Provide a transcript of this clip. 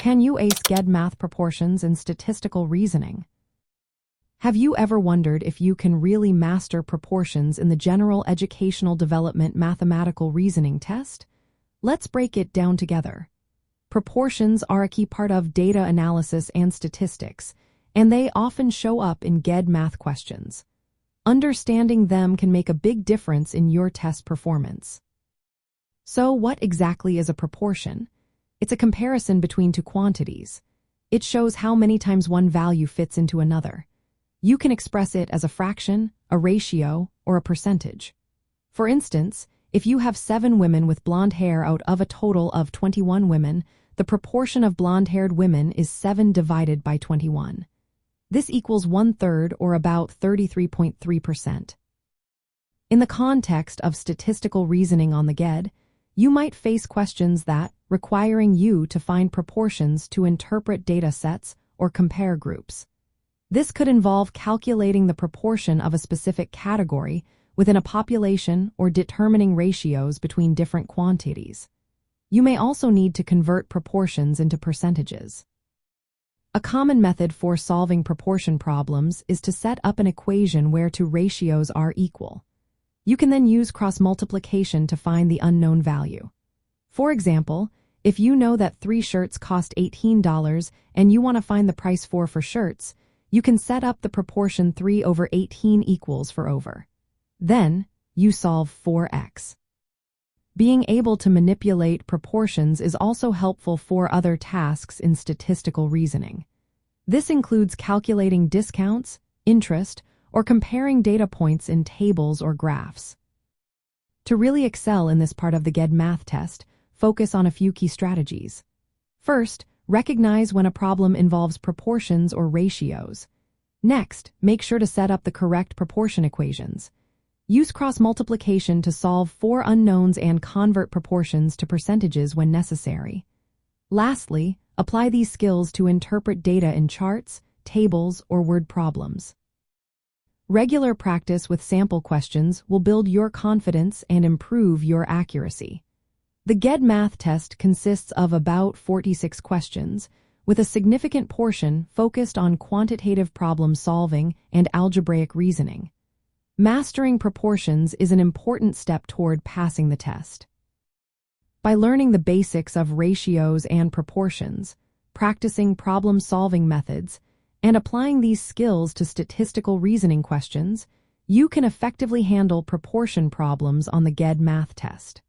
Can you ace GED math proportions and statistical reasoning? Have you ever wondered if you can really master proportions in the General Educational Development Mathematical Reasoning test? Let's break it down together. Proportions are a key part of data analysis and statistics, and they often show up in GED math questions. Understanding them can make a big difference in your test performance. So, what exactly is a proportion? It's a comparison between two quantities. It shows how many times one value fits into another. You can express it as a fraction, a ratio, or a percentage. For instance, if you have 7 women with blonde hair out of a total of 21 women, the proportion of blonde-haired women is 7 divided by 21. This equals 1/3, or about 33.3%. In the context of statistical reasoning on the GED, you might face questions that requiring you to find proportions to interpret data sets or compare groups. This could involve calculating the proportion of a specific category within a population or determining ratios between different quantities. You may also need to convert proportions into percentages. A common method for solving proportion problems is to set up an equation where two ratios are equal. You can then use cross-multiplication to find the unknown value. For example, if you know that 3 shirts cost $18 and you want to find the price for shirts, you can set up the proportion 3 over 18 equals for over. Then, you solve for x. Being able to manipulate proportions is also helpful for other tasks in statistical reasoning. This includes calculating discounts, interest, or comparing data points in tables or graphs. To really excel in this part of the GED math test, focus on a few key strategies. First, recognize when a problem involves proportions or ratios. Next, make sure to set up the correct proportion equations. Use cross-multiplication to solve for unknowns and convert proportions to percentages when necessary. Lastly, apply these skills to interpret data in charts, tables, or word problems. Regular practice with sample questions will build your confidence and improve your accuracy. The GED math test consists of about 46 questions, with a significant portion focused on quantitative problem solving and algebraic reasoning. Mastering proportions is an important step toward passing the test. By learning the basics of ratios and proportions, practicing problem-solving methods, and applying these skills to statistical reasoning questions, you can effectively handle proportion problems on the GED math test.